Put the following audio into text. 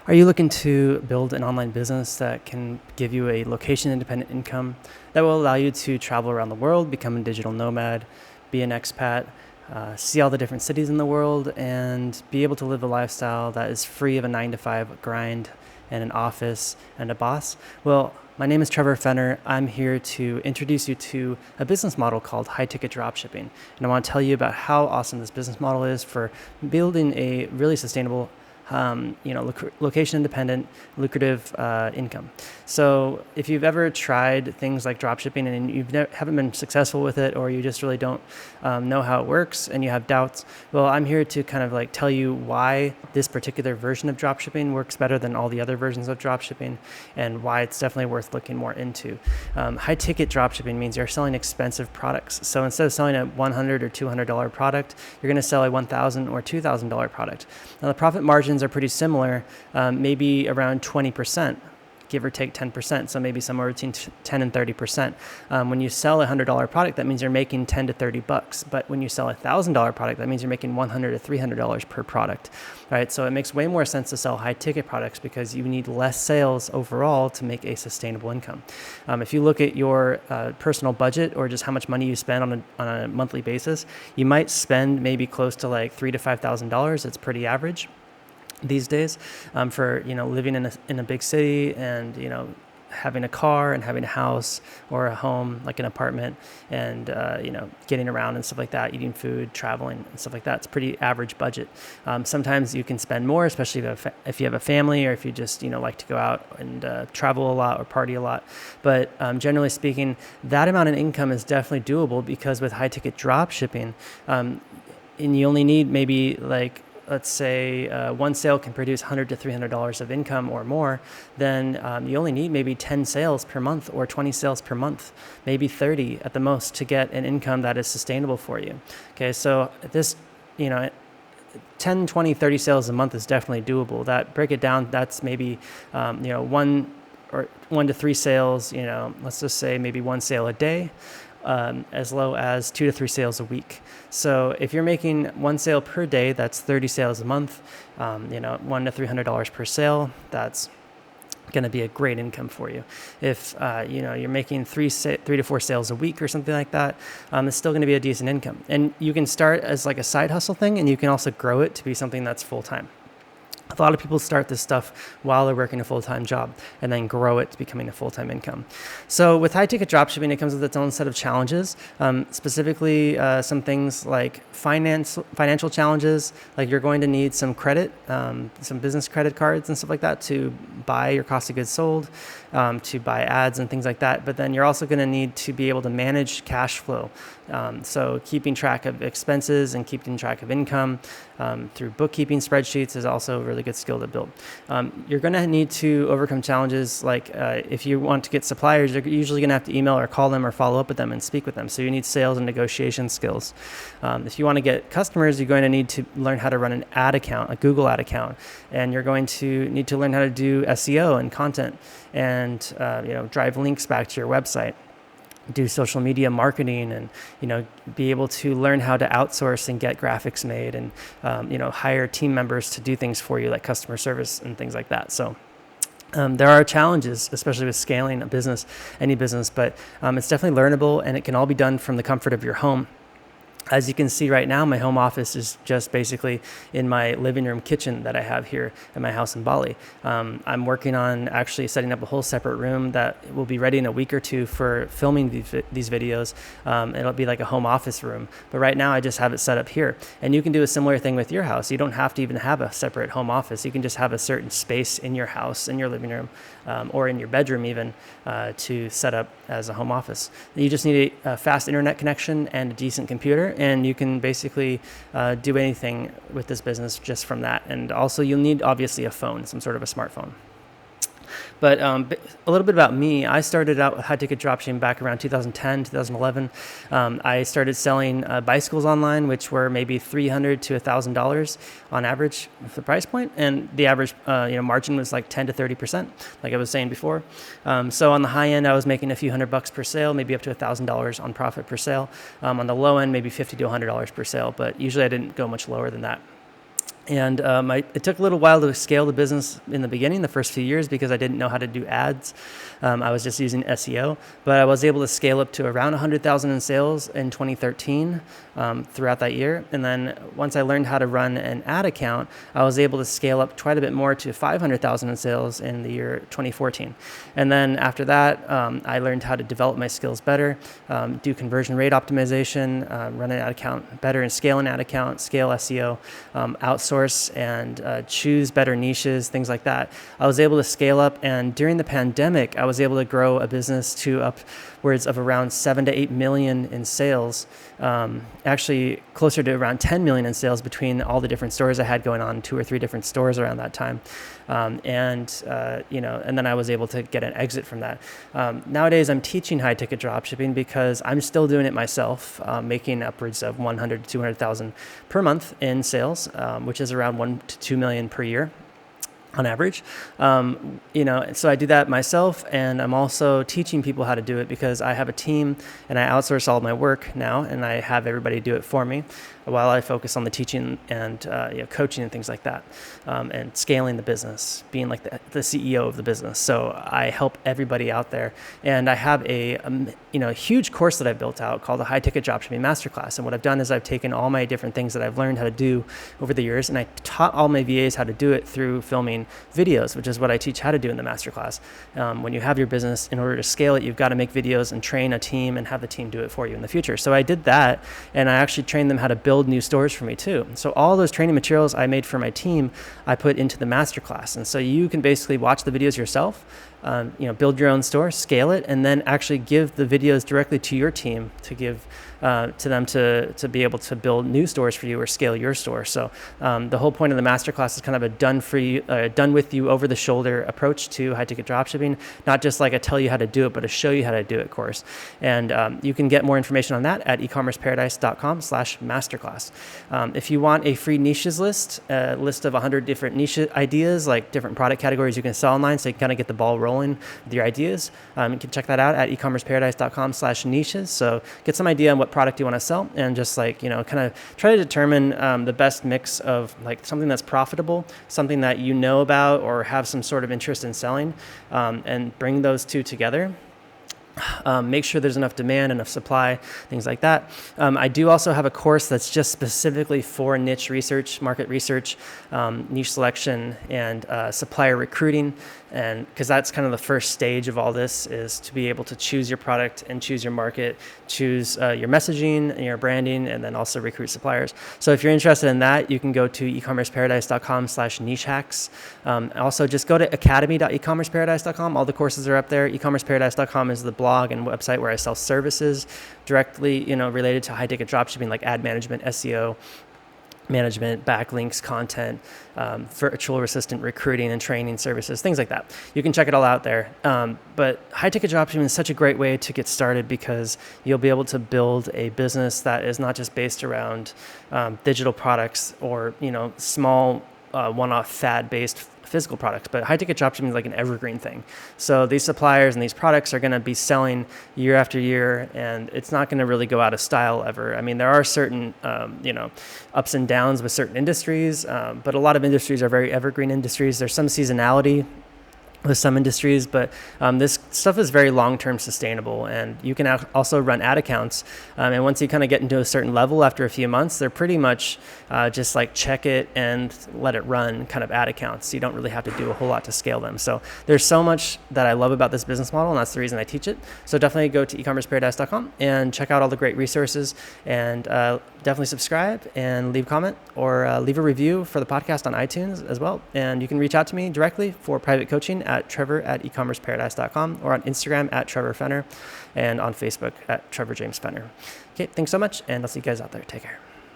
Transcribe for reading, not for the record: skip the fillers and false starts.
Are you looking to build an online business that can give you a location-independent income that will allow you to travel around the world, become a digital nomad, be an expat, see all the different cities in the world, and be able to live a lifestyle that is free of a 9-to-5 grind and an office and a boss? Well, my name is Trevor Fenner. I'm here to introduce you to a business model called high-ticket dropshipping. And I want to tell you about how awesome this business model is for building a really sustainable location-independent, lucrative income. So if you've ever tried things like dropshipping and you haven't been successful with it, or you just really don't know how it works and you have doubts, well, I'm here to kind of like tell you why this particular version of dropshipping works better than all the other versions of dropshipping, and why it's definitely worth looking more into. High-ticket dropshipping means you're selling expensive products. So instead of selling a $100 or $200 product, you're going to sell a $1,000 or $2,000 product. Now, the profit margins are pretty similar, maybe around 20%, give or take 10%. So maybe somewhere between 10 and 30%. When you sell a $100 product, that means you're making 10 to 30 bucks. But when you sell a $1,000 product, that means you're making $100 to $300 per product, right? So it makes way more sense to sell high ticket products because you need less sales overall to make a sustainable income. If you look at your personal budget, or just how much money you spend on a monthly basis, you might spend maybe close to like $3,000 to $5,000. It's pretty average these days, for living in a big city, and having a car and having a house or a home, like an apartment, and getting around and stuff like that, eating food, traveling and stuff like that. It's pretty average budget. Sometimes you can spend more, especially if you have a family, or if you just like to go out and travel a lot or party a lot. But generally speaking, that amount of income is definitely doable, because with high ticket drop shipping, and you only need maybe like, let's say one sale can produce $100 to $300 of income or more, then you only need maybe 10 sales per month, or 20 sales per month, maybe 30 at the most, to get an income that is sustainable for you. Okay, so this, 10, 20, 30 sales a month is definitely doable. That, break it down, that's maybe one to three sales, let's just say maybe one sale a day, as low as 2 to 3 sales a week. So if you're making one sale per day, that's 30 sales a month, $100 to $300 per sale, that's going to be a great income for you. If you're making 3 to 4 sales a week or something like that, it's still going to be a decent income. And you can start as like a side hustle thing, and you can also grow it to be something that's full-time. A lot of people start this stuff while they're working a full-time job, and then grow it to becoming a full-time income. So with high-ticket dropshipping, it comes with its own set of challenges, specifically some things like financial challenges, like you're going to need some credit, some business credit cards and stuff like that to buy your cost of goods sold, to buy ads and things like that. But then you're also going to need to be able to manage cash flow. So keeping track of expenses and keeping track of income through bookkeeping spreadsheets is also a really good skill to build. You're going to need to overcome challenges like if you want to get suppliers, you're usually going to have to email or call them or follow up with them and speak with them. So you need sales and negotiation skills. If you want to get customers, you're going to need to learn how to run an ad account, a Google ad account, and you're going to need to learn how to do SEO and content, and drive links back to your website, do social media marketing, and be able to learn how to outsource and get graphics made, and hire team members to do things for you, like customer service and things like that. So there are challenges, especially with scaling a business, any business, but it's definitely learnable, and it can all be done from the comfort of your home. As you can see right now, my home office is just basically in my living room kitchen that I have here at my house in Bali. I'm working on actually setting up a whole separate room that will be ready in a week or two for filming these videos. It'll be like a home office room. But right now I just have it set up here. And you can do a similar thing with your house. You don't have to even have a separate home office. You can just have a certain space in your house, in your living room, or in your bedroom even, to set up as a home office. You just need a fast internet connection and a decent computer, and you can basically do anything with this business just from that. And also you'll need obviously a phone, some sort of a smartphone. But a little bit about me. I started out with high-ticket dropshipping back around 2010, 2011. I started selling bicycles online, which were maybe $300 to $1,000 on average for the price point, and the average margin was like 10 to 30%, like I was saying before. So on the high end, I was making a few $100 per sale, maybe up to $1,000 on profit per sale. On the low end, maybe $50 to $100 per sale, but usually I didn't go much lower than that. And it took a little while to scale the business in the beginning, the first few years, because I didn't know how to do ads. I was just using SEO, but I was able to scale up to around 100,000 in sales in 2013 throughout that year. And then once I learned how to run an ad account, I was able to scale up quite a bit more to 500,000 in sales in the year 2014. And then after that, I learned how to develop my skills better, do conversion rate optimization, run an ad account better, and scale an ad account, scale SEO, outsource, and choose better niches, things like that. I was able to scale up, and during the pandemic, I was able to grow a business to upwards of around 7 to 8 million in sales, actually closer to around 10 million in sales between all the different stores I had going on, 2 or 3 different stores around that time. And then I was able to get an exit from that. Nowadays, I'm teaching high ticket dropshipping because I'm still doing it myself, making upwards of 100 to 200,000 per month in sales, which is around 1 to 2 million per year on average. So I do that myself, and I'm also teaching people how to do it because I have a team and I outsource all of my work now, and I have everybody do it for me while I focus on the teaching and coaching and things like that, and scaling the business, being like the CEO of the business. So I help everybody out there, and I have a huge course that I built out called the High Ticket Dropshipping Masterclass. And what I've done is I've taken all my different things that I've learned how to do over the years, and I taught all my VAs how to do it through filming videos, which is what I teach how to do in the masterclass. When you have your business, in order to scale it, you've got to make videos and train a team and have the team do it for you in the future. So I did that, and I actually trained them how to build new stores for me too. So all those training materials I made for my team, I put into the masterclass. And so you can basically watch the videos yourself, build your own store, scale it, and then actually give the videos directly to your team to give to them to be able to build new stores for you or scale your store. So the whole point of the masterclass is kind of a done with you over the shoulder approach to high ticket dropshipping, not just like a tell you how to do it, but a show you how to do it course. And you can get more information on that at ecommerceparadise.com/masterclass. If you want a free niches list, a list of 100 different niche ideas, like different product categories you can sell online, so you can kind of get the ball rolling with your ideas, you can check that out at ecommerceparadise.com/niches. So get some idea on what product you want to sell, and just kind of try to determine the best mix of like something that's profitable, something that you know about or have some sort of interest in selling, and bring those two together. Make sure there's enough demand, enough supply, things like that. I do also have a course that's just specifically for niche research, market research, niche selection, and supplier recruiting. And because that's kind of the first stage of all this, is to be able to choose your product and choose your market, choose your messaging and your branding, and then also recruit suppliers. So if you're interested in that, you can go to ecommerceparadise.com/niche hacks. Also, just go to academy.ecommerceparadise.com. All the courses are up there. Ecommerceparadise.com is the blog and website where I sell services directly, related to high ticket dropshipping, like ad management, SEO management, backlinks, content, virtual assistant recruiting and training services, things like that. You can check it all out there. But high ticket dropshipping is such a great way to get started because you'll be able to build a business that is not just based around digital products or small one-off fad-based physical products, but high ticket dropshipping is like an evergreen thing. So these suppliers and these products are going to be selling year after year, and it's not going to really go out of style ever. I mean, there are certain, ups and downs with certain industries, but a lot of industries are very evergreen industries. There's some seasonality with some industries, but this stuff is very long-term sustainable, and you can also run ad accounts. And once you kind of get into a certain level after a few months, they're pretty much just like check it and let it run kind of ad accounts. You don't really have to do a whole lot to scale them. So there's so much that I love about this business model, and that's the reason I teach it. So definitely go to ecommerceparadise.com and check out all the great resources, and definitely subscribe and leave a comment or leave a review for the podcast on iTunes as well. And you can reach out to me directly for private coaching at trevor@ecommerceparadise.com or on Instagram at Trevor Fenner and on Facebook at Trevor James Fenner. Okay, thanks so much, and I'll see you guys out there. Take care.